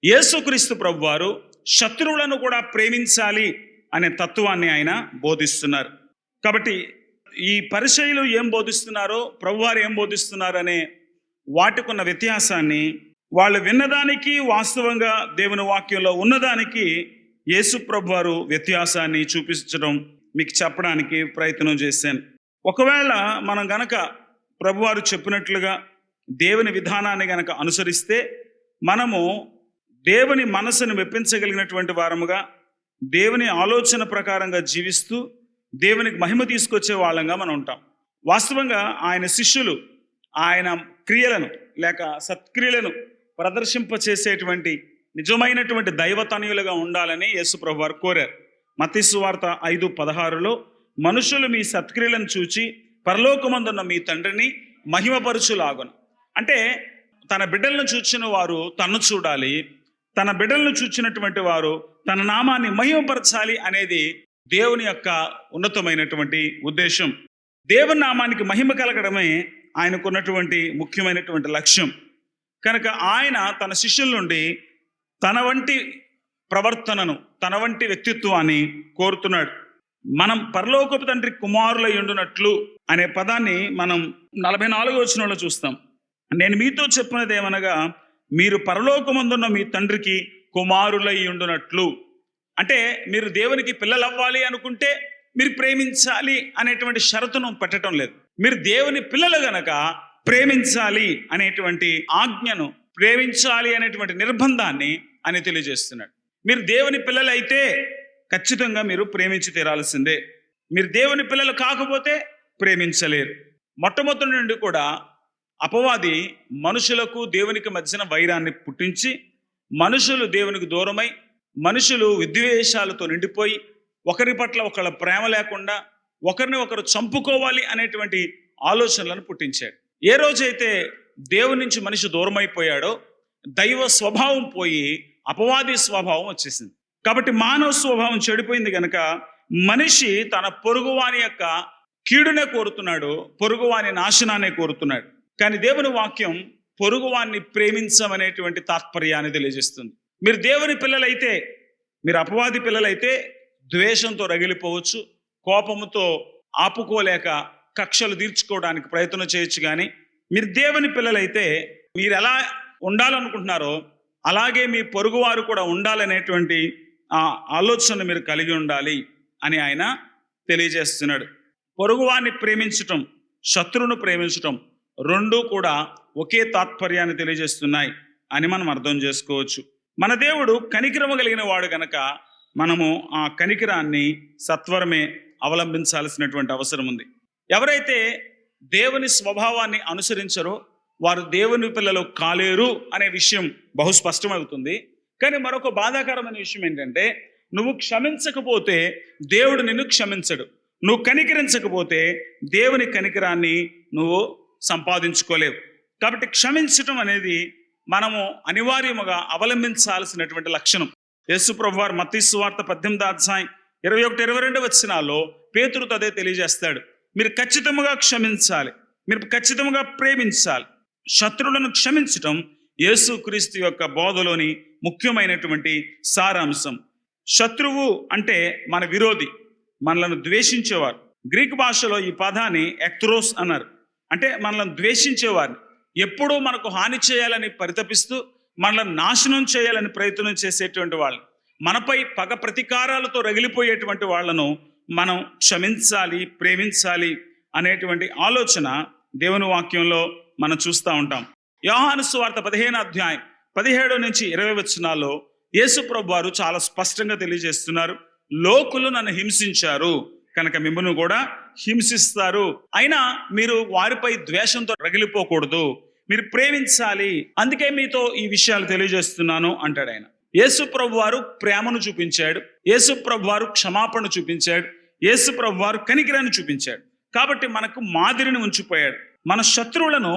యేసుక్రీస్తు ప్రభువారు శత్రువులను కూడా ప్రేమించాలి అనే తత్వాన్ని ఆయన బోధిస్తున్నారు. కాబట్టి ఈ పరిచయులు ఏం బోధిస్తున్నారో, ప్రభువారు ఏం బోధిస్తున్నారు అనే వాటికున్న వ్యత్యాసాన్ని, వాళ్ళు విన్నదానికి వాస్తవంగా దేవుని వాక్యంలో ఉన్నదానికి యేసు ప్రభువారు వ్యత్యాసాన్ని చూపించడం మీకు చెప్పడానికి ప్రయత్నం చేశాను. ఒకవేళ మనం గనక ప్రభువారు చెప్పినట్లుగా దేవుని విధానాన్ని గనక అనుసరిస్తే మనము దేవుని మనసును మెప్పించగలిగినటువంటి వారముగా, దేవుని ఆలోచన ప్రకారంగా జీవిస్తూ దేవునికి మహిమ తీసుకొచ్చే వాళ్ళంగా మనం ఉంటాం. వాస్తవంగా ఆయన శిష్యులు ఆయన క్రియలను లేక సత్క్రియలను ప్రదర్శింపచేసేటువంటి నిజమైనటువంటి దైవతనయులుగా ఉండాలని యేసు ప్రభువారు కోరారు. మత్తయి సువార్త 5:16లో మనుషులు మీ సత్క్రియలను చూచి పరలోకమందున్న మీ తండ్రిని మహిమపరచులాగును. అంటే తన బిడ్డలను చూచిన వారు తన్ను చూడాలి, తన బిడ్డలను చూచినటువంటి వారు తన నామాన్ని మహిమపరచాలి అనేది దేవుని యొక్క ఉన్నతమైనటువంటి ఉద్దేశం. దేవుని నామానికి మహిమ కలగడమే ఆయనకున్నటువంటి ముఖ్యమైనటువంటి లక్ష్యం. కనుక ఆయన తన శిష్యుల నుండి తన వంటి ప్రవర్తనను, తన వంటి వ్యక్తిత్వాన్ని కోరుతున్నాడు. మనం పరలోకపు తండ్రి కుమారులై ఉండునట్లు అనే పదాన్ని మనం 44వ వచనంలో చూస్తాం. నేను మీతో చెప్పినది ఏమనగా, మీరు పరలోకమందున్న మీ తండ్రికి కుమారులై ఉండునట్లు. అంటే మీరు దేవునికి పిల్లలు అవ్వాలి అనుకుంటే మీరు ప్రేమించాలి అనేటువంటి షరతును పెట్టడం లేదు. మీరు దేవుని పిల్లలు గనక ప్రేమించాలి అనేటువంటి ఆజ్ఞను, ప్రేమించాలి అనేటువంటి నిర్బంధాన్ని అని తెలియజేస్తున్నాడు. మీరు దేవుని పిల్లలు అయితే ఖచ్చితంగా మీరు ప్రేమించి తీరాల్సిందే. మీరు దేవుని పిల్లలు కాకపోతే ప్రేమించలేరు. మొట్టమొదటి నుండి కూడా అపవాది మనుషులకు దేవునికి మధ్యన వైరాన్ని పుట్టించి, మనుషులు దేవునికి దూరమై, మనుషులు విద్వేషాలతో నిండిపోయి, ఒకరి పట్ల ఒకళ్ళ ప్రేమ లేకుండా ఒకరిని ఒకరు చంపుకోవాలి అనేటువంటి ఆలోచనలను పుట్టించాడు. ఏ రోజైతే దేవుని నుంచి మనిషి దూరమైపోయాడో దైవ స్వభావం పోయి అపవాది స్వభావం వచ్చేసింది. కాబట్టి మానవ స్వభావం చెడిపోయింది కనుక మనిషి తన పొరుగువాని యొక్క కీడునే కోరుతున్నాడు, పొరుగువాని నాశనాన్ని కోరుతున్నాడు. కానీ దేవుని వాక్యం పొరుగువాన్ని ప్రేమించమనేటువంటి తాత్పర్యాన్ని తెలియజేస్తుంది. మీరు దేవుని పిల్లలైతే, మీరు అపవాది పిల్లలైతే ద్వేషంతో రగిలిపోవచ్చు, కోపముతో ఆపుకోలేక కక్షలు తీర్చుకోవడానికి ప్రయత్నం చేయొచ్చు. కానీ మీరు దేవుని పిల్లలైతే మీరు ఎలా ఉండాలనుకుంటున్నారో అలాగే మీ పొరుగువారు కూడా ఉండాలనేటువంటి ఆ ఆలోచన మీరు కలిగి ఉండాలి అని ఆయన తెలియజేస్తున్నాడు. పొరుగువాన్ని ప్రేమించటం, శత్రువును ప్రేమించటం రెండూ కూడా ఒకే తాత్పర్యాన్ని తెలియజేస్తున్నాయి అని మనం అర్థం చేసుకోవచ్చు. మన దేవుడు కనికరము కలిగిన వాడు గనక మనము ఆ కనికరాన్ని సత్వరమే అవలంబించాల్సినటువంటి అవసరం ఉంది. ఎవరైతే దేవుని స్వభావాన్ని అనుసరించరో వారు దేవుని పిల్లలు కాలేరు అనే విషయం బహుస్పష్టమవుతుంది. కానీ మరొక బాధాకరమైన విషయం ఏంటంటే, నువ్వు క్షమించకపోతే దేవుడు నిన్ను క్షమించడు. నువ్వు కనికరించకపోతే దేవుని కనికరాన్ని నువ్వు సంపాదించుకోలేవు. కాబట్టి క్షమించటం అనేది మనము అనివార్యముగా అవలంబించాల్సినటువంటి లక్షణం. యేసు ప్రభువారు మత్తయి సువార్త 18:21-22 వచనాల్లో పేతురుతో అదే తెలియజేస్తాడు. మీరు ఖచ్చితంగా క్షమించాలి, మీరు ఖచ్చితంగా ప్రేమించాలి. శత్రువులను క్షమించటం యేసుక్రీస్తు యొక్క బోధలోని ముఖ్యమైనటువంటి సారాంశం. శత్రువు అంటే మన విరోధి, మనలను ద్వేషించేవారు. గ్రీకు భాషలో ఈ పదాన్ని ఎక్త్రోస్ అన్నారు. అంటే మనల్ని ద్వేషించేవారిని, ఎప్పుడూ మనకు హాని చేయాలని పరితపిస్తూ మనల్ని నాశనం చేయాలని ప్రయత్నం చేసేటువంటి వాళ్ళు, మనపై పగ ప్రతీకారాలతో రగిలిపోయేటువంటి వాళ్లను మనం క్షమించాలి, ప్రేమించాలి అనేటువంటి ఆలోచన దేవుని వాక్యంలో మనం చూస్తూ ఉంటాం. యోహాను సువార్త 15:17-20 వచనాల్లో యేసు ప్రభువారు చాలా స్పష్టంగా తెలియజేస్తున్నారు. లోకులు నన్ను హింసించారు కనుక మిమ్మల్ని కూడా హింసిస్తారు, అయినా మీరు వారిపై ద్వేషంతో రగిలిపోకూడదు, మీరు ప్రేమించాలి, అందుకే మీతో ఈ విషయాలు తెలియజేస్తున్నాను అంటాడు ఆయన. యేసు ప్రభువారు ప్రేమను చూపించాడు, యేసు ప్రభువారు క్షమాపణ చూపించాడు, యేసు ప్రభువారు కనికరాన్ని చూపించాడు. కాబట్టి మనకు మాదిరిని ఉంచిపోయాడు. మన శత్రువులను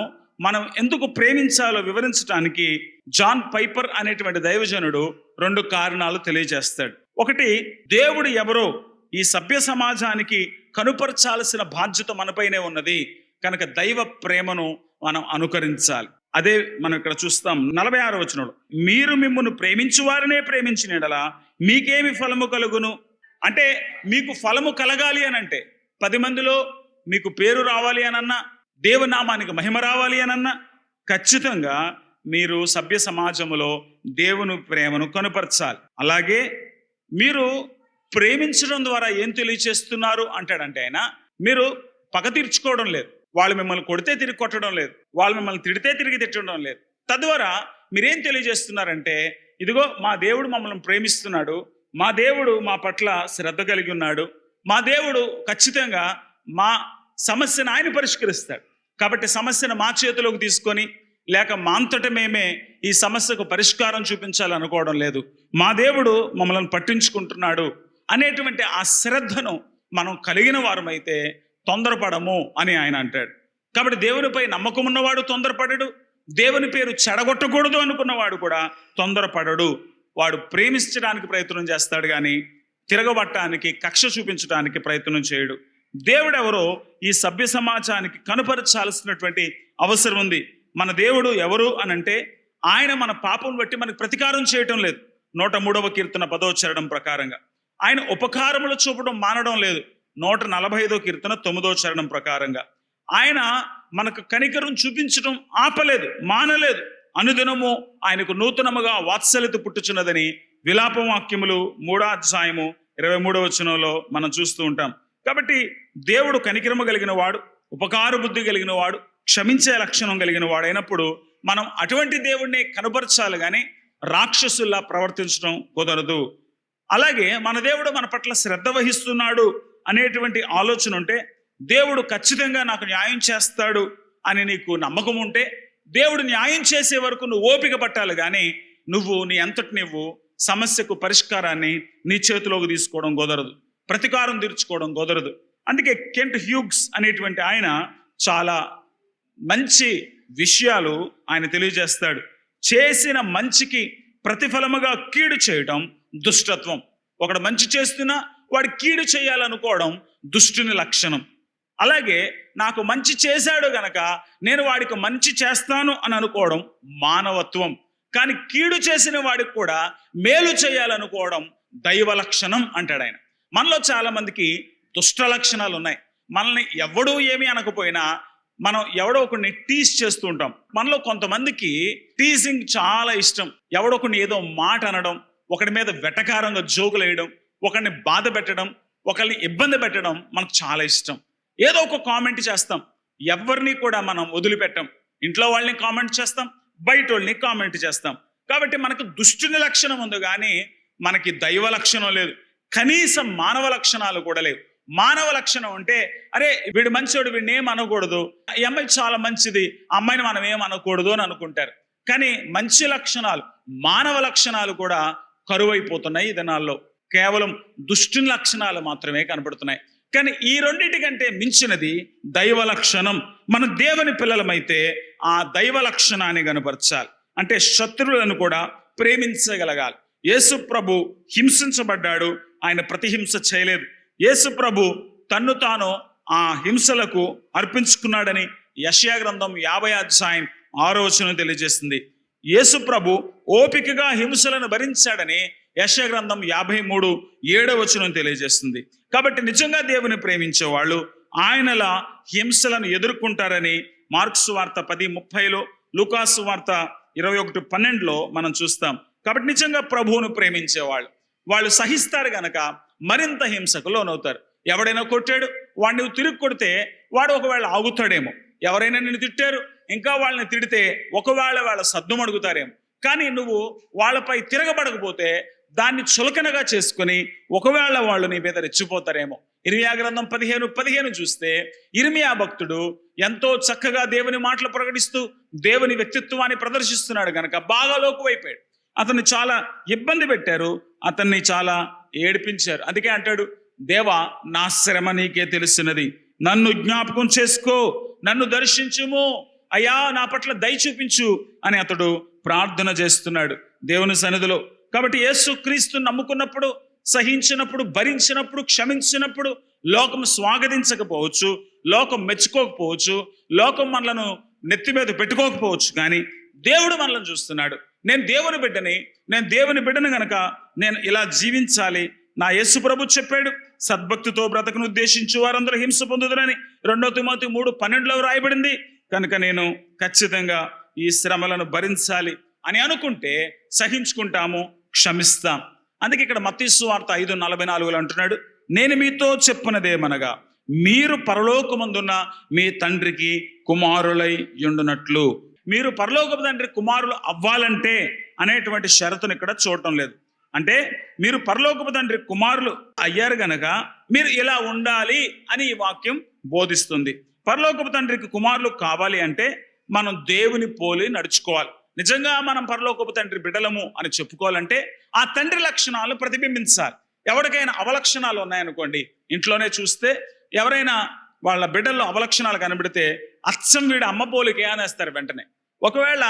మనం ఎందుకు ప్రేమించాలో వివరించడానికి జాన్ పైపర్ అనేటువంటి దైవజనుడు 2 కారణాలు తెలియజేస్తాడు. ఒకటి, దేవుడు ఎవరో ఈ సభ్య సమాజానికి కనుపరచాల్సిన బాధ్యత మనపైనే ఉన్నది కనుక దైవ ప్రేమను మనం అనుకరించాలి. అదే మనం ఇక్కడ చూస్తాం 46వ వచనంలో, మీరు మిమ్మును ప్రేమించు వారినే ప్రేమించిన యెడల మీకేమి ఫలము కలుగును. అంటే మీకు ఫలము కలగాలి అని అంటే 10 మందిలో మీకు పేరు రావాలి అనన్నా, దేవునామానికి మహిమ రావాలి అనన్నా, ఖచ్చితంగా మీరు సభ్య సమాజంలో దేవుని ప్రేమను కనుపరచాలి. అలాగే మీరు ప్రేమించడం ద్వారా ఏం తెలియచేస్తున్నారు అంటాడంటే ఆయన, మీరు పగ తీర్చుకోవడం లేదు, వాళ్ళు మిమ్మల్ని కొడితే తిరిగి కొట్టడం లేదు, వాళ్ళు మిమ్మల్ని తిడితే తిరిగి తిట్టడం లేదు. తద్వారా మీరేం తెలియజేస్తున్నారంటే, ఇదిగో మా దేవుడు మమ్మల్ని ప్రేమిస్తున్నాడు, మా దేవుడు మా పట్ల శ్రద్ధ కలిగి ఉన్నాడు, మా దేవుడు ఖచ్చితంగా మా సమస్యను ఆయన పరిష్కరిస్తాడు. కాబట్టి సమస్యను మా చేతిలోకి తీసుకొని, లేక మా అంతట మేమే ఈ సమస్యకు పరిష్కారం చూపించాలనుకోవడం లేదు, మా దేవుడు మమ్మల్ని పట్టించుకుంటున్నాడు అనేటువంటి ఆ శ్రద్ధను మనం కలిగిన వారమైతే తొందరపడము అని ఆయన అంటాడు. కాబట్టి దేవునిపై నమ్మకం ఉన్నవాడు తొందరపడడు, దేవుని పేరు చెడగొట్టకూడదు అనుకున్నవాడు కూడా తొందరపడడు. వాడు ప్రేమించడానికి ప్రయత్నం చేస్తాడు కానీ తిరగబట్టడానికి, కక్ష చూపించడానికి ప్రయత్నం చేయడు. దేవుడెవరో ఈ సభ్య సమాజానికి కనుపరచాల్సినటువంటి అవసరం ఉంది. మన దేవుడు ఎవరు అనంటే, ఆయన మన పాపం బట్టి మనకు ప్రతీకారం చేయటం లేదు. 103వ కీర్తన 10వ చరణం ప్రకారంగా ఆయన ఉపకారములు చూపడం మానడం లేదు. 145వ కీర్తన 9వ చరణం ప్రకారంగా ఆయన మనకు కనికరం చూపించడం ఆపలేదు, మానలేదు. అనుదినము ఆయనకు నూతనముగా వాత్సల్యత పుట్టుచున్నదని విలాప వాక్యములు 3వ అధ్యాయము 23వ వచనంలో మనం చూస్తూ ఉంటాం. కాబట్టి దేవుడు కనికరము కలిగిన వాడు, ఉపకార బుద్ధి కలిగిన వాడు, క్షమించే లక్షణం కలిగిన వాడు అయినప్పుడు మనం అటువంటి దేవుడిని కనబరచాలి కానీ రాక్షసుల్లా ప్రవర్తించడం కుదరదు. అలాగే మన దేవుడు మన పట్ల శ్రద్ధ వహిస్తున్నాడు అనేటువంటి ఆలోచన ఉంటే, దేవుడు ఖచ్చితంగా నాకు న్యాయం చేస్తాడు అని నీకు నమ్మకం ఉంటే, దేవుడు న్యాయం చేసే వరకు నువ్వు ఓపిక పట్టాలి కానీ నువ్వు నీ అంతటి నువ్వు సమస్యకు పరిష్కారాన్ని నీ చేతిలోకి తీసుకోవడం కుదరదు, ప్రతీకారం తీర్చుకోవడం కుదరదు. అందుకే కెంట్ హ్యూగ్స్ అనేటువంటి ఆయన చాలా మంచి విషయాలు ఆయన తెలియజేస్తాడు. చేసిన మంచికి ప్రతిఫలముగా కీడు చేయటం దుష్టత్వం. ఒకడు మంచి చేస్తున్నా వాడు కీడు చేయాలనుకోవడం దుష్టుని లక్షణం. అలాగే నాకు మంచి చేశాడు గనక నేను వాడికి మంచి చేస్తాను అని అనుకోవడం మానవత్వం. కానీ కీడు చేసిన వాడికి కూడా మేలు చేయాలనుకోవడం దైవ లక్షణం అంటాడు ఆయన. మనలో చాలా మందికి దుష్ట లక్షణాలు ఉన్నాయి. మనల్ని ఎవడూ ఏమీ అనకపోయినా మనం ఎవడో ఒకరిని టీజ్ చేస్తూ ఉంటాం. మనలో కొంతమందికి టీజింగ్ చాలా ఇష్టం. ఎవడో ఒకరిని ఏదో మాట అనడం, ఒకరి మీద వెటకారంగా జోకులు వేయడం, ఒకరిని బాధ పెట్టడం, ఒకరిని ఇబ్బంది పెట్టడం మనకు చాలా ఇష్టం. ఏదో ఒక కామెంట్ చేస్తాం, ఎవరిని కూడా మనం వదిలిపెట్టాం. ఇంట్లో వాళ్ళని కామెంట్ చేస్తాం, బయట వాళ్ళని కామెంట్ చేస్తాం. కాబట్టి మనకు దుష్టుని లక్షణం ఉంది కానీ మనకి దైవ లక్షణం లేదు, కనీసం మానవ లక్షణాలు కూడా లేవు. మానవ లక్షణం అంటే, అరే వీడు మంచోడు, వీడిని ఏం అనకూడదు, ఈ అమ్మాయి చాలా మంచిది, అమ్మాయిని మనం ఏం అనకూడదు అని అనుకుంటారు. కానీ మంచి లక్షణాలు, మానవ లక్షణాలు కూడా కరువైపోతున్నాయి ఈ దినాల్లో. కేవలం దుష్టుని లక్షణాలు మాత్రమే కనబడుతున్నాయి. కానీ ఈ రెండింటికంటే మించినది దైవ లక్షణం. మన దేవుని పిల్లలమైతే ఆ దైవ లక్షణాన్ని కనపరచాలి. అంటే శత్రువులను కూడా ప్రేమించగలగాలి. యేసు ప్రభు హింసించబడ్డాడు, ఆయన ప్రతిహింస చేయలేదు. యేసు ప్రభు తన్ను తాను ఆ హింసలకు అర్పించుకున్నాడని యెషయా గ్రంథం 50వ అధ్యాయం 6వ వచనం తెలియజేస్తుంది. యేసు ప్రభు ఓపికగా హింసలను భరించాడని యెషయా గ్రంథం 53:7వ వచనం తెలియజేస్తుంది. కాబట్టి నిజంగా దేవుని ప్రేమించే వాళ్ళు ఆయనలా హింసలను ఎదుర్కొంటారని మార్క్స్ వార్త 10:30లో, లూకాసు వార్త 21:12లో మనం చూస్తాం. కాబట్టి నిజంగా ప్రభువును ప్రేమించే వాళ్ళు సహిస్తారు గనక మరింత హింసకు లోనవుతారు. ఎవడైనా కొట్టాడు, వాడిని నువ్వు తిరిగి కొడితే వాడు ఒకవేళ ఆగుతాడేమో. ఎవరైనా నిన్ను తిట్టారు, ఇంకా వాళ్ళని తిడితే ఒకవేళ వాళ్ళ సద్దుమడుగుతారేమో. కానీ నువ్వు వాళ్ళపై తిరగబడకపోతే దాన్ని చులకనగా చేసుకొని ఒకవేళ వాళ్ళు నీ మీద రెచ్చిపోతారేమో. ఇర్మియా గ్రంథం 15:15 చూస్తే ఇర్మియా భక్తుడు ఎంతో చక్కగా దేవుని మాటలు ప్రకటిస్తూ దేవుని వ్యక్తిత్వాన్ని ప్రదర్శిస్తున్నాడు గనక బాగా లోకువైపోయాడు. అతన్ని చాలా ఇబ్బంది పెట్టారు, అతన్ని చాలా ఏడిపించారు. అందుకే అంటాడు, దేవా నా శ్రమ నీకే తెలుస్తున్నది, నన్ను జ్ఞాపకం చేసుకో, నన్ను దర్శించుము, అయ్యా నా పట్ల దయ చూపించు అని అతడు ప్రార్థన చేస్తున్నాడు దేవుని సన్నిధిలో. కాబట్టి యేసుక్రీస్తు నమ్ముకున్నప్పుడు, సహించినప్పుడు, భరించినప్పుడు, క్షమించినప్పుడు లోకం స్వాగతించకపోవచ్చు, లోకం మెచ్చుకోకపోవచ్చు, లోకం మనలను నెత్తి మీద పెట్టుకోకపోవచ్చు, కానీ దేవుడు మనల్ని చూస్తున్నాడు. నేను దేవుని బిడ్డని గనక నేను ఇలా జీవించాలి. నా యేసు ప్రభు చెప్పాడు, సద్భక్తితో బ్రతకను ఉద్దేశించు వారందరూ హింస పొందుదురని 2 తిమోతి 3:12 రాయబడింది. కనుక నేను ఖచ్చితంగా ఈ శ్రమలను భరించాలి అని అనుకుంటే సహించుకుంటాము, క్షమిస్తాం. అందుకే ఇక్కడ మత్తయి సువార్త 5:44 అంటున్నాడు, నేను మీతో చెప్పునదేమనగా మీరు పరలోకమందున్న మీ తండ్రికి కుమారులై యుండునట్లు. మీరు పరలోకపు తండ్రి కుమారులు అవ్వాలంటే అనేటువంటి షరతును ఇక్కడ చూడటం లేదు. అంటే మీరు పరలోకపు తండ్రి కుమారులు అయ్యారు గనక మీరు ఇలా ఉండాలి అని ఈ వాక్యం బోధిస్తుంది. పరలోకపు తండ్రికి కుమారులు కావాలి అంటే మనం దేవుని పోలి నడుచుకోవాలి. నిజంగా మనం పరలోకపు తండ్రి బిడ్డలము అని చెప్పుకోవాలంటే ఆ తండ్రి లక్షణాలు ప్రతిబింబించాలి. ఎవరికైనా అవలక్షణాలు ఉన్నాయనుకోండి, ఇంట్లోనే చూస్తే ఎవరైనా వాళ్ళ బిడ్డల్లో అవలక్షణాలు కనబడితే అచ్చం వీడు అమ్మ పోలికే అనేస్తారు వెంటనే. ఒకవేళ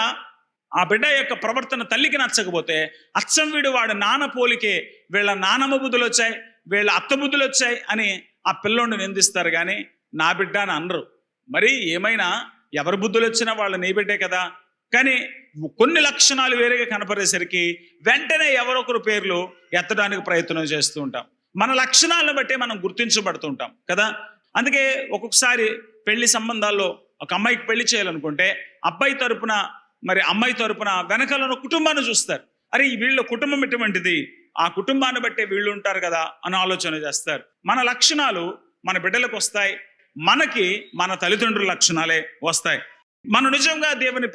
ఆ బిడ్డ యొక్క ప్రవర్తన తల్లికి నచ్చకపోతే అచ్చం వీడు వాడు నాన్న పోలికే, వీళ్ళ నానమ్మ బుద్ధులు వచ్చాయి, వీళ్ళ అత్త బుద్ధులు వచ్చాయి అని ఆ పిల్లోడిని నిందిస్తారు, కానీ నా బిడ్డ అని అనరు. మరి ఏమైనా ఎవరి బుద్ధులు వచ్చినా వాళ్ళ నీ బిడ్డే కదా. కానీ కొన్ని లక్షణాలు వేరేగా కనపడేసరికి వెంటనే ఎవరొకరు పేర్లు ఎత్తడానికి ప్రయత్నం చేస్తూ ఉంటాం. మన లక్షణాలను బట్టి మనం గుర్తించబడుతుంటాం కదా. అందుకే ఒక్కొక్కసారి పెళ్లి సంబంధాల్లో ఒక అమ్మాయికి పెళ్లి చేయాలనుకుంటే అబ్బాయి తరపున మరి అమ్మాయి తరపున వెనకాల కుటుంబాన్ని చూస్తారు. అరే వీళ్ళ కుటుంబం ఎటువంటిది, ఆ కుటుంబాన్ని బట్టే వీళ్ళు ఉంటారు కదా అని ఆలోచన చేస్తారు. మన లక్షణాలు మన బిడ్డలకు వస్తాయి, మనకి మన తల్లిదండ్రుల లక్షణాలే వస్తాయి. మనం నిజంగా దేవుని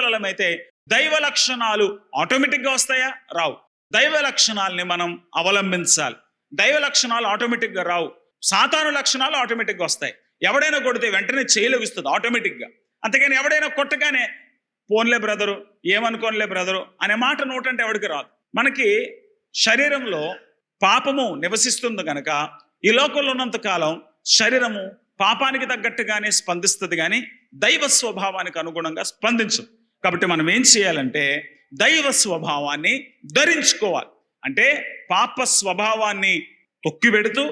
పిల్లలమైతే దైవ లక్షణాలు ఆటోమేటిక్గా వస్తాయా? రావు. దైవ లక్షణాలని మనం అవలంబించాలి. దైవ లక్షణాలు ఆటోమేటిక్గా రావు. సాతాను లక్షణాలు ఆటోమేటిక్గా వస్తాయి. ఎవడైనా కొడితే వెంటనే చేయలేగిస్తుంది ఆటోమేటిక్గా. అంతేగాని ఎవడైనా కొట్టగానే పోన్లే బ్రదరు, ఏమనుకోనిలే బ్రదరు అనే మాట నోటంటే ఎవరికి రాదు. మనకి శరీరంలో పాపము నివసిస్తుంది కనుక ఈ లోకంలో ఉన్నంత కాలం శరీరము పాపానికి తగ్గట్టుగానే స్పందిస్తుంది, కానీ దైవ స్వభావానికి అనుగుణంగా స్పందించదు. కాబట్టి మనం ఏం చేయాలంటే దైవ స్వభావాన్ని ధరించుకోవాలి. అంటే పాప స్వభావాన్ని తొక్కిపెడుతూ,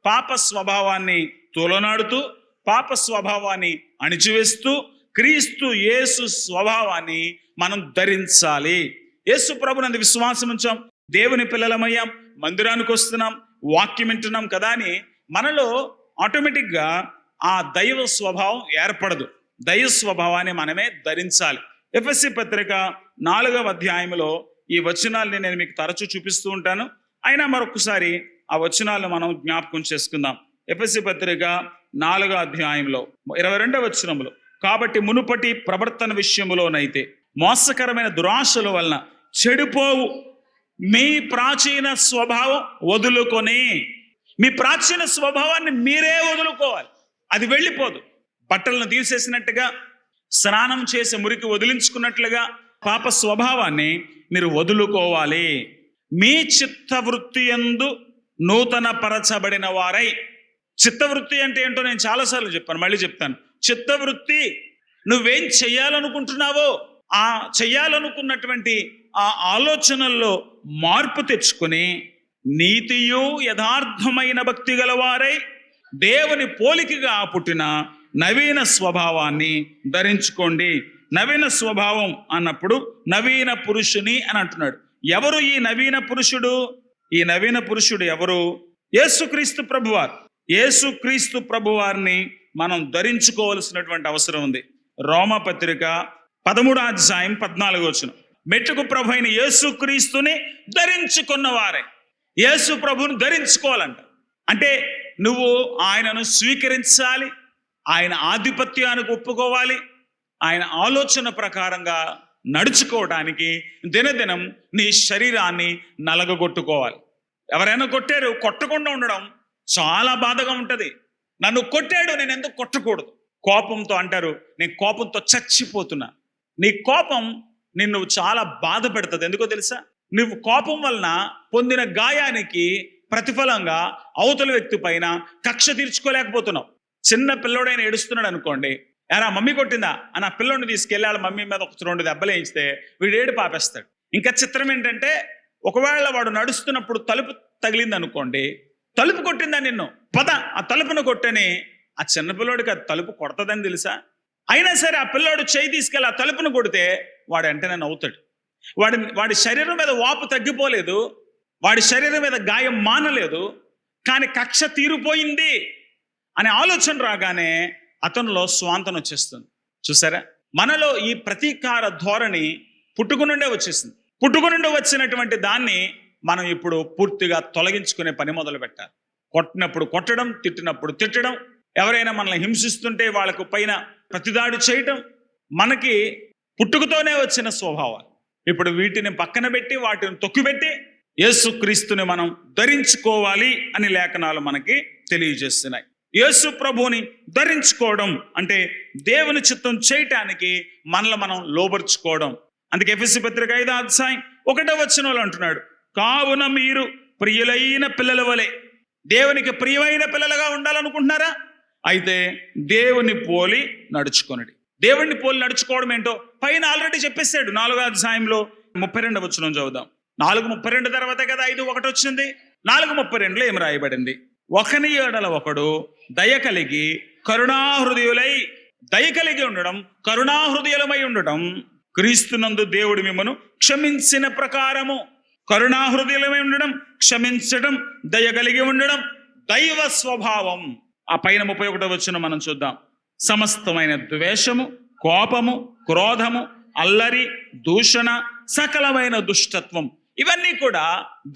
పాప స్వభావాన్ని తోలనాడుతూ, పాప స్వభావాన్ని అణిచివేస్తూ క్రీస్తు యేసు స్వభావాన్ని మనం ధరించాలి. యేసు ప్రభునందు విశ్వాసం ఉంచాం, దేవుని పిల్లలమయ్యాం, మందిరానికి వస్తున్నాం, వాక్యం వింటున్నాం కదా అని మనలో ఆటోమేటిక్గా ఆ దైవ స్వభావం ఏర్పడదు. దైవ స్వభావాన్ని మనమే ధరించాలి. ఎఫెసీ పత్రిక 4వ అధ్యాయంలో ఈ వచనాల్ని నేను మీకు తరచూ చూపిస్తూ ఉంటాను. అయినా మరొకసారి ఆ వచనాలను మనం జ్ఞాపకం చేసుకుందాం. ఎఫెసీ పత్రిక 4వ అధ్యాయంలో 22వ వచనంలో, కాబట్టి మునుపటి ప్రవర్తన విషయములోనైతే మోసకరమైన దురాశల వలన చెడిపోవు మీ ప్రాచీన స్వభావం వదులుకొని, మీ ప్రాచీన స్వభావాన్ని మీరే వదులుకోవాలి. అది వెళ్ళిపోదు. బట్టలను తీసేసినట్టుగా, స్నానం చేసి మురికి వదిలించుకున్నట్లుగా పాప స్వభావాన్ని మీరు వదులుకోవాలి. మీ చిత్తవృత్తి యందు నూతన పరచబడిన వారై. చిత్తవృత్తి అంటే ఏంటో నేను చాలాసార్లు చెప్పాను, మళ్ళీ చెప్తాను. చిత్తవృత్తి, నువ్వేం చెయ్యాలనుకుంటున్నావో ఆ చెయ్యాలనుకున్నటువంటి ఆ ఆలోచనల్లో మార్పు తెచ్చుకొని నీతియు యథార్థమైన భక్తి గలవారై దేవుని పోలికగా పుట్టిన నవీన స్వభావాన్ని ధరించుకోండి. నవీన స్వభావం అన్నప్పుడు నవీన పురుషుని అని అంటున్నాడు. ఎవరు ఈ నవీన పురుషుడు? ఈ నవీన పురుషుడు ఎవరు? యేసుక్రీస్తు ప్రభువారు. యేసుక్రీస్తు ప్రభువారిని మనం ధరించుకోవాల్సినటువంటి అవసరం ఉంది. రోమపత్రిక 13వ అధ్యాయం 14వ వచనం, మెట్టుకు ప్రభు అయిన యేసుక్రీస్తుని ధరించుకున్నవారే. యేసు ప్రభుని ధరించుకోవాలంట. అంటే నువ్వు ఆయనను స్వీకరించాలి, ఆయన ఆధిపత్యానికి ఒప్పుకోవాలి, ఆయన ఆలోచన ప్రకారంగా నడుచుకోవడానికి దినదినం నీ శరీరాన్ని నలగగొట్టుకోవాలి. ఎవరైనా కొట్టారు, కొట్టకుండా ఉండడం చాలా బాధగా ఉంటుంది. నన్ను కొట్టాడు, నేను ఎందుకు కొట్టకూడదు? కోపంతో అంటారు, నేను కోపంతో చచ్చిపోతున్నా. నీ కోపం నిన్ను చాలా బాధ పెడుతుంది. ఎందుకో తెలుసా? నువ్వు కోపం వలన పొందిన గాయానికి ప్రతిఫలంగా అవతల వ్యక్తి పైన కక్ష తీర్చుకోలేకపోతున్నావు. చిన్న పిల్లోడైనా ఏడుస్తున్నాడు అనుకోండి, ఎరా మమ్మీ కొట్టిందా అని ఆ పిల్లోడిని తీసుకెళ్ళి వాళ్ళ మమ్మీ మీద 1-2 దెబ్బలు వేయిస్తే వీడు ఏడు పాపేస్తాడు. ఇంకా చిత్రం ఏంటంటే, ఒకవేళ వాడు నడుస్తున్నప్పుడు తలుపు తగిలింది అనుకోండి, తలుపు కొట్టిందా నిన్ను, పద ఆ తలుపును కొట్టని ఆ చిన్నపిల్లోడికి ఆ తలుపు కొడతదని తెలుసా? అయినా సరే ఆ పిల్లోడు చేయి తీసుకెళ్ళి ఆ తలుపును కొడితే వాడు వెంటనే నవ్వుతాడు. వాడి శరీరం మీద వాపు తగ్గిపోలేదు, వాడి శరీరం మీద గాయం మానలేదు, కానీ కక్ష తీరిపోయింది అనే ఆలోచన రాగానే అతనిలో స్వాంతన వచ్చేస్తుంది. చూసారా, మనలో ఈ ప్రతీకార ధోరణి పుట్టుక నుండే వచ్చేసింది. పుట్టుక నుండి వచ్చినటువంటి దాన్ని మనం ఇప్పుడు పూర్తిగా తొలగించుకునే పని మొదలు పెట్టాలి. కొట్టినప్పుడు కొట్టడం, తిట్టినప్పుడు తిట్టడం, ఎవరైనా మనల్ని హింసిస్తుంటే వాళ్ళకు పైన ప్రతిదాడి చేయటం మనకి పుట్టుకతోనే వచ్చిన స్వభావాలు. ఇప్పుడు వీటిని పక్కన పెట్టి వాటిని తొక్కిపెట్టి యేసుక్రీస్తుని మనం ధరించుకోవాలి అని లేఖనాలు మనకి తెలియజేస్తున్నాయి. యేసు ప్రభువుని ధరించుకోవడం అంటే దేవుని చిత్తం చేయటానికి మనల్ని మనం లోబర్చుకోవడం. అందుకే ఎఫెసీ పత్రిక 5వ అధ్యాయం 1వ వచనంలో అంటున్నాడు, కావున మీరు ప్రియులైన పిల్లల వలె. దేవునికి ప్రియమైన పిల్లలుగా ఉండాలనుకుంటున్నారా? అయితే దేవుని పోలి నడుచుకొనుడి. దేవుణ్ణి పోలి నడుచుకోవడం ఏంటో పైన ఆల్రెడీ చెప్పేశాడు. 4వ అధ్యాయంలో 32వ వచనం చదువుదాం. 4:32 తర్వాత కదా 5:1 వచ్చింది. 4:32లో ఏం రాయబడింది? ఒకని ఎడల ఒకడు దయ కలిగి కరుణాహృదయులై. దయ కలిగి ఉండడం, కరుణాహృదయులమై ఉండడం క్రీస్తునందు దేవుడు మిమ్మను క్షమించిన ప్రకారము. కరుణాహృదయులమై ఉండడం, క్షమించడం, దయ కలిగి ఉండడం దైవ స్వభావం. ఆ పైన 31వ వచనం మనం చూద్దాం. సమస్తమైన ద్వేషము, కోపము, క్రోధము, అల్లరి, దూషణ, సకలమైన దుష్టత్వం ఇవన్నీ కూడా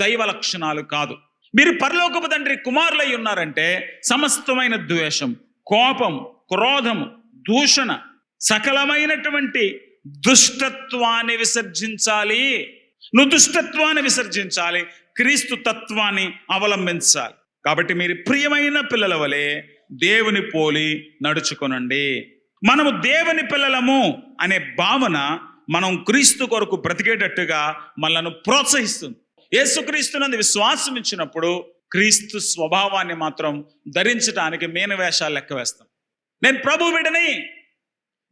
దైవ లక్షణాలు కాదు. మీరు పరలోకపు తండ్రి కుమారులై ఉన్నారంటే సమస్తమైన ద్వేషం, కోపం, క్రోధము, దూషణ, సకలమైనటువంటి దుష్టత్వాన్ని విసర్జించాలి. నువ్వు దుష్టత్వాన్ని విసర్జించాలి, క్రీస్తు తత్వాన్ని అవలంబించాలి. కాబట్టి మీరు ప్రియమైన పిల్లల వలె దేవుని పోలి నడుచుకొనండి. మనము దేవుని పిల్లలము అనే భావన మనం క్రీస్తు కొరకు బ్రతికేటట్టుగా మనల్ని ప్రోత్సహిస్తుంది. యేసుక్రీస్తునందు విశ్వాసం ఇచ్చినప్పుడు క్రీస్తు స్వభావాన్ని మాత్రం ధరించడానికి మేనవేషాలు లెక్క వేస్తాం. నేను ప్రభు బిడ్డని,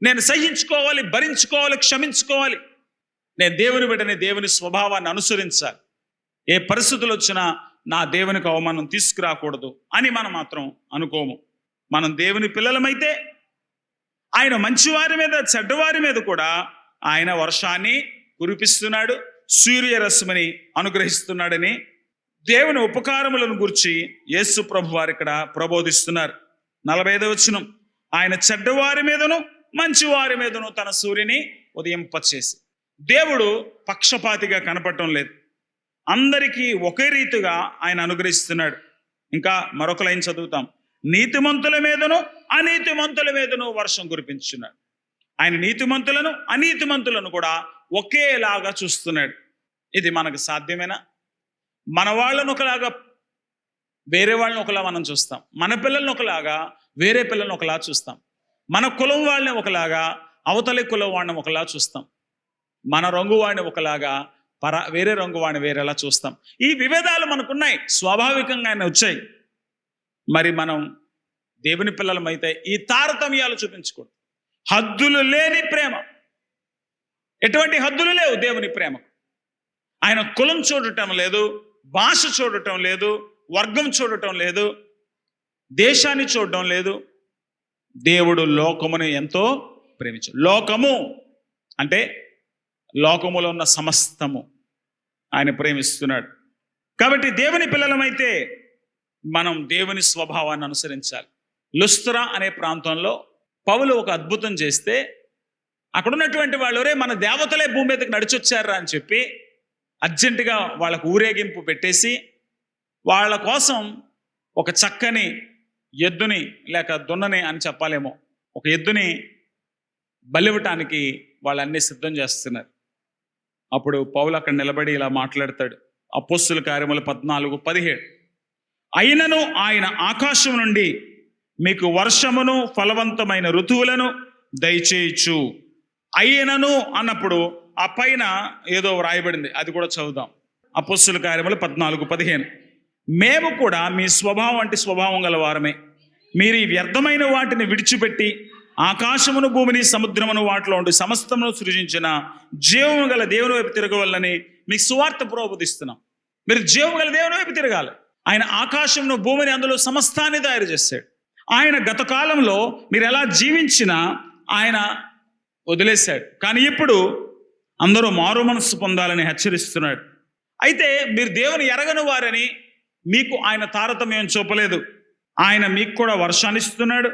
నేను సహించుకోవాలి, భరించుకోవాలి, క్షమించుకోవాలి. నేను దేవుని బిడ్డని, దేవుని స్వభావాన్ని అనుసరించాలి. ఏ పరిస్థితులు వచ్చినా నా దేవునికి అవమానం తీసుకురాకూడదు అని మనం మాత్రం అనుకోము. మనం దేవుని పిల్లలమైతే ఆయన మంచివారి మీద, చెడ్డవారి మీద కూడా ఆయన వర్షాన్ని కురిపిస్తున్నాడు, సూర్యరశ్మిని అనుగ్రహిస్తున్నాడని దేవుని ఉపకారములను గురించి యేసు ప్రభు వారు ఇక్కడ ప్రబోధిస్తున్నారు. 45వ వచనం, ఆయన చెడ్డవారి మీదను మంచివారి మీదను తన సూర్యుని ఉదయింపచేసి. దేవుడు పక్షపాతిగా కనపడటం లేదు, అందరికీ ఒకే రీతిగా ఆయన అనుగ్రహిస్తున్నాడు. ఇంకా మరొక లైన్ చదువుతాం, నీతిమంతుల మీదను అనీతిమంతుల మీదను వర్షం కురిపించున్నాడు. ఆయన నీతిమంతులను అనీతిమంతులను కూడా ఒకేలాగా చూస్తున్నాడు. ఇది మనకు సాధ్యమేనా? మన వాళ్ళను ఒకలాగా, వేరే వాళ్ళని ఒకలా మనం చూస్తాం. మన పిల్లల్ని ఒకలాగా, వేరే పిల్లల్ని ఒకలా చూస్తాం. మన కులం వాళ్ళని ఒకలాగా, అవతలి కులం వాళ్ళని ఒకలా చూస్తాం. మన రంగు వాడిని ఒకలాగా, వేరే రంగు వాడిని వేరేలా చూస్తాం. ఈ విభేదాలు మనకున్నాయి, స్వాభావికంగానే వచ్చాయి. మరి మనం దేవుని పిల్లలమైతే ఈ తారతమ్యాలు చూపించకూడదు. హద్దులు లేని ప్రేమ, ఎటువంటి హద్దులు లేవు దేవుని ప్రేమకు. ఆయన కులం చూడటం లేదు, భాష చూడటం లేదు, వర్గం చూడటం లేదు, దేశాన్ని చూడటం లేదు. దేవుడు లోకమును ఎంతో ప్రేమించాడు. లోకము అంటే లోకములో ఉన్న సమస్తము ఆయన ప్రేమిస్తున్నాడు. కాబట్టి దేవుని పిల్లలమైతే మనం దేవుని స్వభావాన్ని అనుసరించాలి. లుస్త్రా అనే ప్రాంతంలో పౌలు ఒక అద్భుతం చేస్తే అక్కడ ఉన్నటువంటి వాళ్ళు, రే మన దేవతలే భూమి మీదకి నడిచొచ్చారా అని చెప్పి అర్జెంటుగా వాళ్ళకు ఊరేగింపు పెట్టేసి వాళ్ళ కోసం ఒక చక్కని ఎద్దుని, లేక దున్నని అని చెప్పాలేమో, ఒక ఎద్దుని బలివ్వటానికి వాళ్ళన్నీ సిద్ధం చేస్తున్నారు. అప్పుడు పౌలు అక్కడ నిలబడి ఇలా మాట్లాడతాడు. అపోస్తుల కార్యములు 14:17, అయినను ఆయన ఆకాశం నుండి మీకు వర్షమును ఫలవంతమైన ఋతువులను దయచేయచ్చు. అయినను అన్నప్పుడు ఆ పైన ఏదో వ్రాయబడింది, అది కూడా చదువుదాం. అపోస్తుల కార్యములు 14:15, మేము కూడా మీ స్వభావం అంటే స్వభావం గల వారమే. మీరు ఈ వ్యర్థమైన వాటిని విడిచిపెట్టి ఆకాశమును, భూమిని, సముద్రమును, వాటిలో ఉండి సమస్తమును సృజించిన జీవము గల దేవుని వైపు తిరగవల్లని మీకు సువార్త ప్రబోధిస్తున్నాం. మీరు జీవము గల దేవుని వైపు తిరగాలి. ఆయన ఆకాశమును, భూమిని, అందులో సమస్తాన్ని తయారు చేశాడు. ఆయన గత కాలంలో మీరు ఎలా జీవించినా ఆయన వదిలేశాడు. కానీ ఇప్పుడు అందరూ మారు మనస్సు పొందాలని హెచ్చరిస్తున్నాడు. అయితే మీరు దేవుని ఎరగని వారని మీకు ఆయన తారతమ్యం చూపలేదు. ఆయన మీకు కూడా వర్షాన్ని ఇస్తున్నాడు,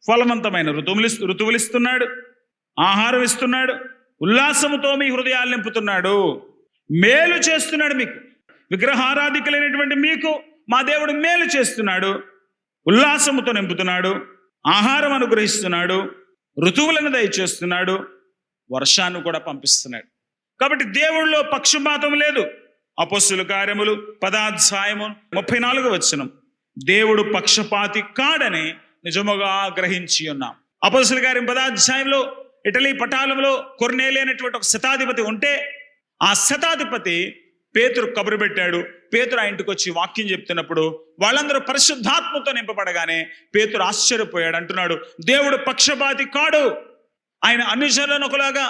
ఫలవంతమైన ఋతువులు ఇస్తున్నాడు, ఆహారం ఇస్తున్నాడు, ఉల్లాసముతో మీ హృదయాలు నింపుతున్నాడు, మేలు చేస్తున్నాడు. మీకు విగ్రహారాధికులైనటువంటి మీకు మా దేవుడు మేలు చేస్తున్నాడు, ఉల్లాసముతో నింపుతున్నాడు, ఆహారం అనుగ్రహిస్తున్నాడు, ఋతువులను దయచేస్తున్నాడు, వర్షాన్ని కూడా పంపిస్తున్నాడు. కాబట్టి దేవుళ్ళలో పక్షపాతం లేదు. అపొస్తలుల కార్యములు 10:34 దేవుడు పక్షపాతి కాడని నిజముగా గ్రహించి ఉన్నాం. అపొస్తలుల కార్యం 10 ఇటలీ పటాలంలో కొర్నేలి అనేటువంటి ఒక శతాధిపతి ఉంటే ఆ శతాధిపతి పేతురు కబురు పెట్టాడు. పేతురు ఆ ఇంటికి వచ్చి వాక్యం చెప్తున్నప్పుడు వాళ్ళందరూ పరిశుద్ధాత్మతో నింపబడగానే పేతురు ఆశ్చర్యపోయాడు. అంటున్నాడు, దేవుడు పక్షపాతి కాడు. ఆయన అన్ని జనులను ఒకలాగా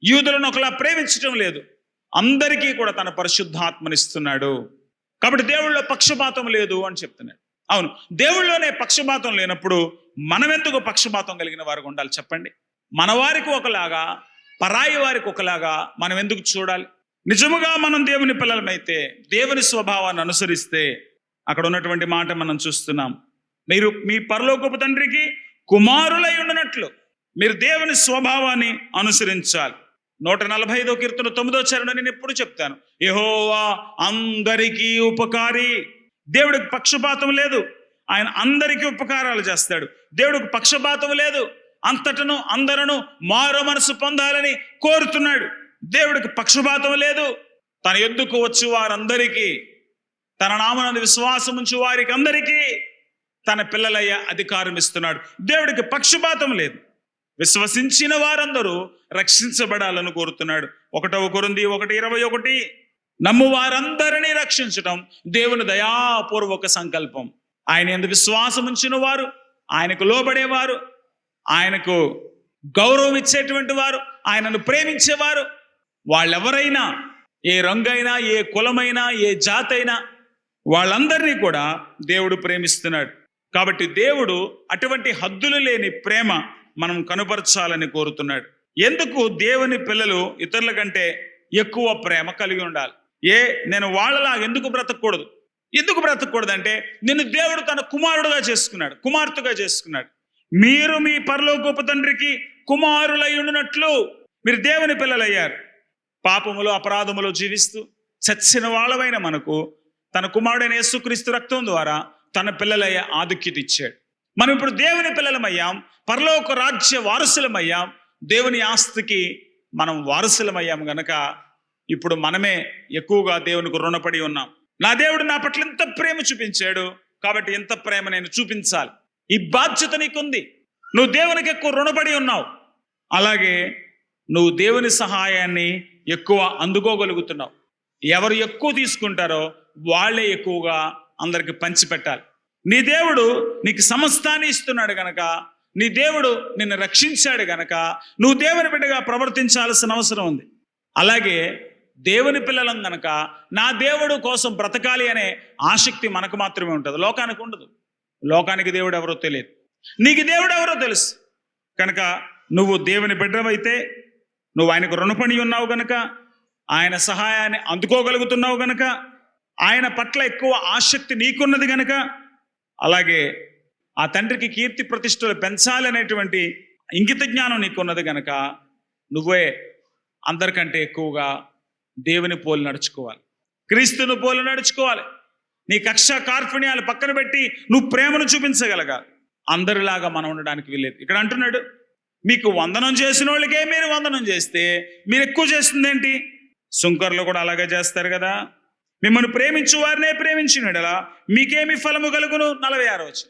యూదులను ఒకలా ప్రేమించటం లేదు, అందరికీ కూడా తన పరిశుద్ధాత్మనిస్తున్నాడు. కాబట్టి దేవుళ్ళలో పక్షపాతం లేదు అని చెప్తున్నాడు. అవును, దేవుళ్ళలోనే పక్షపాతం లేనప్పుడు మనం ఎందుకు పక్షపాతం కలిగిన వారికి ఉండాలి చెప్పండి? మన వారికి ఒకలాగా, పరాయి వారికి ఒకలాగా మనం ఎందుకు చూడాలి? నిజముగా మనం దేవుని పిల్లలమైతే, దేవుని స్వభావాన్ని అనుసరిస్తే అక్కడ ఉన్నటువంటి మాట మనం చూస్తున్నాం. మీరు మీ పరలోకపు తండ్రికి కుమారులై ఉండినట్లు మీరు దేవుని స్వభావాన్ని అనుసరించాలి. 145 కీర్తన 9 నేను ఎప్పుడు చెప్తాను, యెహోవా అందరికీ ఉపకారి. దేవుడికి పక్షపాతం లేదు, ఆయన అందరికీ ఉపకారాలు చేస్తాడు. దేవుడికి పక్షపాతం లేదు, అంతటను అందరను మారు మనసు పొందాలని కోరుతున్నాడు. దేవుడికి పక్షపాతం లేదు, తన యొద్దకు వచ్చి వారందరికీ, తన నామనందు విశ్వాసం ఉంచి వారికి అందరికీ తన పిల్లలయ్య అధికారం ఇస్తున్నాడు. దేవుడికి పక్షపాతం లేదు, విశ్వసించిన వారందరూ రక్షించబడాలని కోరుతున్నాడు. 1 కొరింథీ 1:21 నమ్ము వారందరినీ రక్షించటం దేవుని దయాపూర్వక సంకల్పం. ఆయన యందు విశ్వాసం ఉంచిన వారు, ఆయనకు లోబడేవారు, ఆయనకు గౌరవం ఇచ్చేటువంటి వారు, ఆయనను ప్రేమించేవారు, వాళ్ళెవరైనా, ఏ రంగైనా, ఏ కులమైనా, ఏ జాతైనా, వాళ్ళందరినీ కూడా దేవుడు ప్రేమిస్తున్నాడు. కాబట్టి దేవుడు అటువంటి హద్దులు లేని ప్రేమ మనం కనుపరచాలని కోరుతున్నాడు. ఎందుకు దేవుని పిల్లలు ఇతరుల కంటే ఎక్కువ ప్రేమ కలిగి ఉండాలి? నేను వాళ్ళలాగా ఎందుకు బ్రతకూడదు? ఎందుకు బ్రతకూడదు అంటే, నిన్ను దేవుడు తన కుమారుడుగా చేసుకున్నాడు, కుమార్తెగా చేసుకున్నాడు. మీరు మీ పరలోకపు తండ్రికి కుమారులై ఉండినట్లు మీరు దేవుని పిల్లలయ్యారు. పాపములు అపరాధములు జీవిస్తూ చచ్చిన వాళ్ళమైన మనకు తన కుమారుడైన యేసుక్రీస్తు రక్తం ద్వారా తన పిల్లలయ్యే ఆధిక్యత ఇచ్చాడు. మనం ఇప్పుడు దేవుని పిల్లలమయ్యాం, పరలోక రాజ్య వారసులమయ్యాం, దేవుని ఆస్తికి మనం వారసులమయ్యాం గనక ఇప్పుడు మనమే ఎక్కువగా దేవునికి రుణపడి ఉన్నాం. నా దేవుడు నా పట్ల ఎంత ప్రేమ చూపించాడు, కాబట్టి ఎంత ప్రేమ నేను చూపించాలి. ఈ బాధ్యత నీకుంది. నువ్వు దేవునికి ఎక్కువ రుణపడి ఉన్నావు, అలాగే నువ్వు దేవుని సహాయాన్ని ఎక్కువ అందుకోగలుగుతున్నావు. ఎవరు ఎక్కువ తీసుకుంటారో వాళ్ళే ఎక్కువగా అందరికి పంచిపెట్టాలి. నీ దేవుడు నీకు సమస్తాన్ని ఇస్తున్నాడు గనక, నీ దేవుడు నిన్ను రక్షించాడు గనక నువ్వు దేవుని బిడ్డగా ప్రవర్తించాల్సిన అవసరం ఉంది. అలాగే దేవుని పిల్లలం గనక నా దేవుడు కోసం బ్రతకాలి అనే ఆసక్తి మనకు మాత్రమే ఉంటుంది, లోకానికి ఉండదు. లోకానికి దేవుడు ఎవరో తెలియదు, నీకు దేవుడు ఎవరో తెలుసు. కనుక నువ్వు దేవుని బిడ్డవైతే, నువ్వు ఆయనకు రుణపడి ఉన్నావు గనక, ఆయన సహాయాన్ని అందుకోగలుగుతున్నావు గనక, ఆయన పట్ల ఎక్కువ ఆసక్తి నీకున్నది గనక, అలాగే ఆ తండ్రికి కీర్తి ప్రతిష్టలు పెంచాలనేటువంటి ఇంగిత జ్ఞానం నీకున్నది గనక నువ్వే అందరికంటే ఎక్కువగా దేవుని పోలి నడుచుకోవాలి, క్రీస్తుని పోలి నడుచుకోవాలి. నీ కక్ష కార్పణ్యాలు పక్కన పెట్టి నువ్వు ప్రేమను చూపించగలగాలి. అందరిలాగా మనం ఉండడానికి వీల్లేదు. ఇక్కడ అంటున్నాడు, మీకు వందనం చేసిన వాళ్ళకే మీరు వందనం చేస్తే మీరు ఎక్కువ చేస్తుంది ఏంటి? సుంకర్లు కూడా అలాగే చేస్తారు కదా. మిమ్మల్ని ప్రేమించు వారినే ప్రేమించినడలా మీకేమి ఫలము కలుగును? 46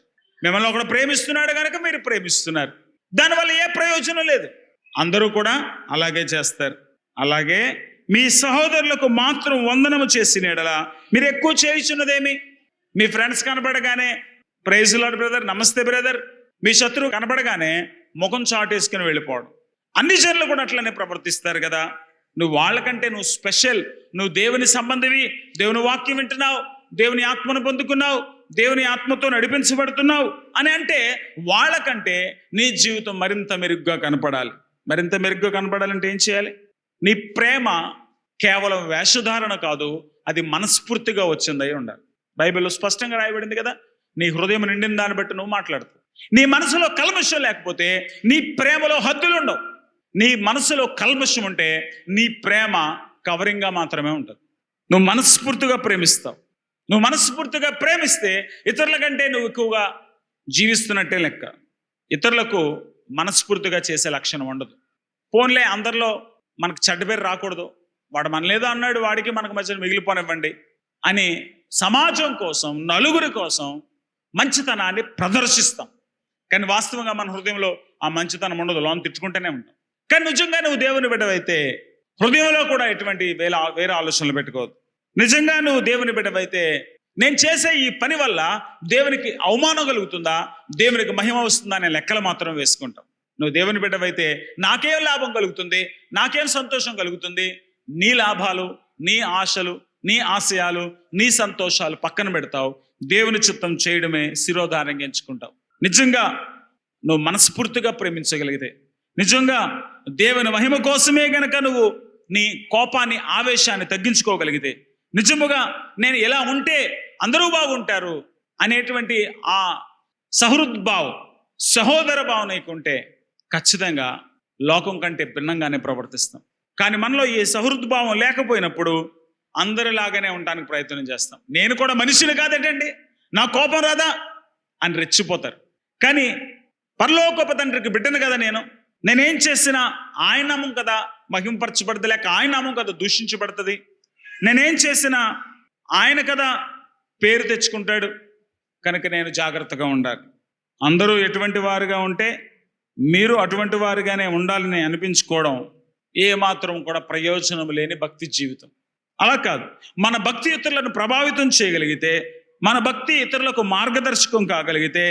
మిమ్మల్ని ఒకడు ప్రేమిస్తున్నాడు కనుక మీరు ప్రేమిస్తున్నారు, దానివల్ల ఏ ప్రయోజనం లేదు. అందరూ కూడా అలాగే చేస్తారు. అలాగే మీ సహోదరులకు మాత్రం వందనము చేసినడలా మీరు ఎక్కువ చేయుచున్నదేమి? మీ ఫ్రెండ్స్ కనబడగానే ప్రైజ్ లార్డ్ బ్రదర్, నమస్తే బ్రదర్, మీ శత్రువు కనబడగానే ముఖం చాటేసుకుని వెళ్ళిపోవడం. అన్ని జనులు కూడా అట్లనే ప్రవర్తిస్తారు కదా. నువ్వు వాళ్ళకంటే నువ్వు స్పెషల్, నువ్వు దేవుని సంబంధివి, దేవుని వాక్యం వింటున్నావు, దేవుని ఆత్మను పొందుకున్నావు, దేవుని ఆత్మతో నడిపించబడుతున్నావు అని అంటే వాళ్ళకంటే నీ జీవితం మరింత మెరుగ్గా కనపడాలి. మరింత మెరుగ్గా కనపడాలంటే ఏం చేయాలి? నీ ప్రేమ కేవలం వేషధారణ కాదు, అది మనస్ఫూర్తిగా వచ్చిందై ఉండాలి. బైబిల్లో స్పష్టంగా రాయబడింది కదా, నీ హృదయం నిండిన దాన్ని బట్టి నువ్వు మాట్లాడుతావు. నీ మనసులో కల్మషం లేకపోతే నీ ప్రేమలో హద్దులు ఉండవు. నీ మనసులో కల్మషం ఉంటే నీ ప్రేమ కవరింగ్గా మాత్రమే ఉంటుంది. నువ్వు మనస్ఫూర్తిగా ప్రేమిస్తావు. నువ్వు మనస్ఫూర్తిగా ప్రేమిస్తే ఇతరుల కంటే నువ్వు ఎక్కువగా జీవిస్తున్నట్టే లెక్క. ఇతరులకు మనస్ఫూర్తిగా చేసే లక్షణం ఉండదు. పోన్లే, అందరిలో మనకు చెడ్డ పేరు రాకూడదు, వాడు మనలేదో అన్నాడు, వాడికి మనకు మధ్యలో మిగిలిపోనివ్వండి అని సమాజం కోసం, నలుగురి కోసం మంచితనాన్ని ప్రదర్శిస్తాం. కానీ వాస్తవంగా మన హృదయంలో ఆ మంచితనం ఉండదు, లోన్ తిట్టుకుంటూనే ఉంటాం. కానీ నిజంగా నువ్వు దేవుని బిడ్డవైతే హృదయంలో కూడా ఎటువంటి వేరే ఆలోచనలు పెట్టుకోవద్దు. నిజంగా నువ్వు దేవుని బిడ్డవైతే నేను చేసే ఈ పని వల్ల దేవునికి అవమానం కలుగుతుందా, దేవునికి మహిమ వస్తుందా అనే లెక్కలు మాత్రం వేసుకుంటాం. నువ్వు దేవుని బిడ్డవైతే నాకేం లాభం కలుగుతుంది, నాకేం సంతోషం కలుగుతుంది, నీ లాభాలు, నీ ఆశలు, నీ ఆశయాలు, నీ సంతోషాలు పక్కన పెడతావు. దేవుని చిత్తం చేయడమే శిరోధారంగా ఎంచుకుంటావు. నిజంగా నువ్వు మనస్ఫూర్తిగా ప్రేమించగలిగితే, నిజంగా దేవుని మహిమ కోసమే గనక నువ్వు నీ కోపాన్ని, ఆవేశాన్ని తగ్గించుకోగలిగితే, నిజముగా నేను ఎలా ఉంటే అందరూ బాగుంటారు అనేటువంటి ఆ సహృద్భావం, సహోదర భావం నీకుంటే ఖచ్చితంగా లోకం కంటే భిన్నంగానే ప్రవర్తిస్తాం. కానీ మనలో ఈ సహృద్భావం లేకపోయినప్పుడు అందరిలాగానే ఉండడానికి ప్రయత్నం చేస్తాం. నేను కూడా మనిషిని కాదేటండి, నా కోపం రాదా అని రెచ్చిపోతారు. కానీ పరలోకపు తండ్రికి బిడ్డను కదా నేనేం చేసినా ఆయన నామం కదా మహింపరచబడుతుంది, లేక ఆయన నామం కదా దూషించబడుతుంది. నేనేం చేసినా ఆయన కదా పేరు తెచ్చుకుంటాడు, కనుక నేను జాగ్రత్తగా ఉండాలి. అందరూ ఎటువంటి వారుగా ఉంటే మీరు అటువంటి వారుగానే ఉండాలని అనిపించుకోవడం ఏమాత్రం కూడా ప్రయోజనం లేని భక్తి జీవితం. అలా కాదు, మన భక్తి ఇతరులను ప్రభావితం చేయగలిగితే, మన భక్తి ఇతరులకు మార్గదర్శకం కాగలిగితే,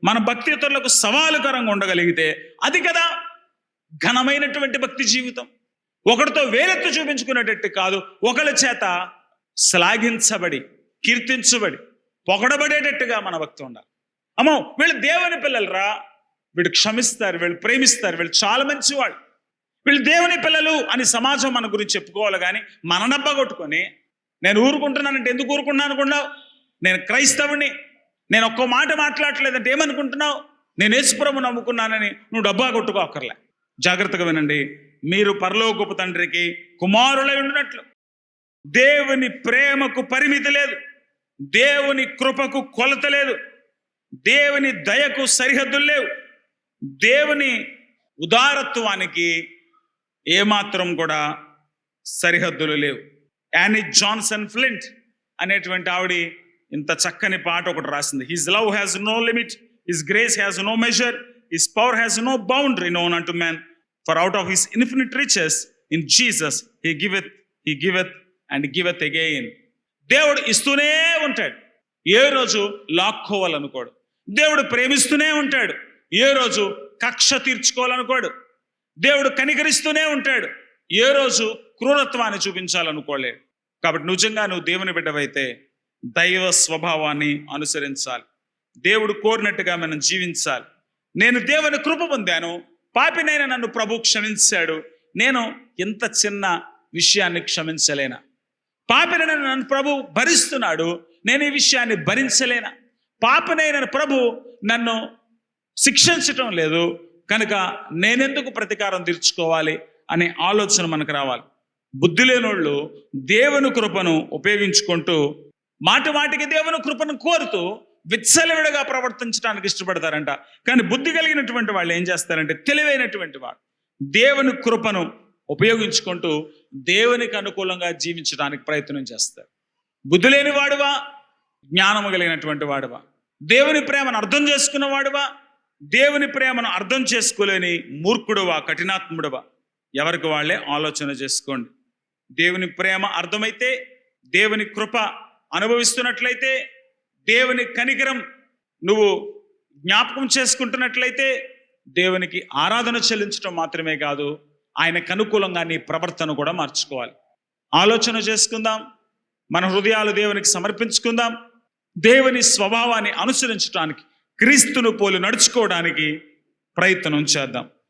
మన భక్తి ఇతరులకు సవాలుకరంగా ఉండగలిగితే అది కదా ఘనమైనటువంటి భక్తి జీవితం. ఒకరితో వేలెత్తు చూపించుకునేటట్టు కాదు, ఒకరి చేత శ్లాఘించబడి, కీర్తించబడి, పొగడబడేటట్టుగా మన భక్తి ఉండాలి. అమ్మో వీళ్ళు దేవుని పిల్లలరా, వీళ్ళు క్షమిస్తారు, వీళ్ళు ప్రేమిస్తారు, వీళ్ళు చాలా మంచివాళ్ళు, వీళ్ళు దేవుని పిల్లలు అని సమాజం మన గురించి చెప్పుకోవాలి. కానీ మన డబ్బా కొట్టుకొని నేను ఊరుకుంటున్నానంటే ఎందుకు ఊరుకున్నాను అనుకున్నావు? నేను క్రైస్తవుని, నేను ఒక్క మాట మాట్లాడలేదంటే ఏమనుకుంటున్నావు? నేను యేసుప్రభువుని నమ్ముకున్నానని నువ్వు డబ్బా కొట్టుకోకర్లే. జాగ్రత్తగా వినండి, మీరు పరలోకపు తండ్రికి కుమారులై ఉండినట్లు దేవుని ప్రేమకు పరిమితి లేదు, దేవుని కృపకు కొలత లేదు, దేవుని దయకు సరిహద్దులు లేవు, దేవుని ఉదారత్వానికి ఏమాత్రం కూడా సరిహద్దులు లేవు. యానీ జాన్సన్ ఫ్లింట్ అనేటువంటి ఆవిడ ఇంత చక్కని పాట ఒకటి రాసింది. His love has no limit, his grace has no measure, his power has no boundary known unto man, for out of his infinite riches in Jesus he giveth and giveth again. దేవుడు ఇస్తూనే ఉంటాడు, ఏ రోజు లాక్కోవాలనుకోడు. దేవుడు ప్రేమిస్తూనే ఉంటాడు, ఏ రోజు కక్ష తీర్చుకోవాలనుకోడు. దేవుడు కనికరిస్తూనే ఉంటాడు, ఏ రోజు క్రూరత్వాన్ని చూపించాలనుకోలేడు. కాబట్టి నిజంగా నువ్వు దేవుని బిడ్డవైతే దైవ స్వభావాన్ని అనుసరించాలి, దేవుడు కోరినట్టుగా మనం జీవించాలి. నేను దేవుని కృప పొందాను, పాపినైనా నన్ను ప్రభు క్షమించాడు, నేను ఇంత చిన్న విషయాన్ని క్షమించలేనా? పాపినైనా నన్ను ప్రభు భరిస్తున్నాడు, నేను ఈ విషయాన్ని భరించలేనా? పాపినైన ప్రభు నన్ను శిక్షించటం లేదు, కనుక నేనెందుకు ప్రతీకారం తీర్చుకోవాలి అనే ఆలోచన మనకు రావాలి. బుద్ధి లేనోళ్ళు దేవుని కృపను ఉపయోగించుకుంటూ మాటికి దేవుని కృపను కోరుతూ విచ్చలవిడిగా ప్రవర్తించడానికి ఇష్టపడతారంట. కానీ బుద్ధి కలిగినటువంటి వాళ్ళు ఏం చేస్తారంటే, తెలివైనటువంటి వాడు దేవుని కృపను ఉపయోగించుకుంటూ దేవునికి అనుకూలంగా జీవించడానికి ప్రయత్నం చేస్తారు. బుద్ధి లేని వాడువా, జ్ఞానము కలిగినటువంటి వాడువా, దేవుని ప్రేమను అర్థం చేసుకున్న వాడువా, దేవుని ప్రేమను అర్థం చేసుకోలేని మూర్ఖుడువా, కఠినాత్ముడువా, ఎవరికి వాళ్ళే ఆలోచన చేసుకోండి. దేవుని ప్రేమ అర్థమైతే, దేవుని కృప అనుభవిస్తున్నట్లయితే, దేవుని కనికరం నువ్వు జ్ఞాపకం చేసుకుంటున్నట్లయితే, దేవునికి ఆరాధన చెల్లించడం మాత్రమే కాదు, ఆయనకు అనుకూలంగా నీ ప్రవర్తన కూడా మార్చుకోవాలి. ఆలోచన చేసుకుందాం, మన హృదయాలు దేవునికి సమర్పించుకుందాం. దేవుని స్వభావాన్ని అనుసరించడానికి, క్రీస్తును పోలి నడుచుకోవడానికి ప్రయత్నం చేద్దాం.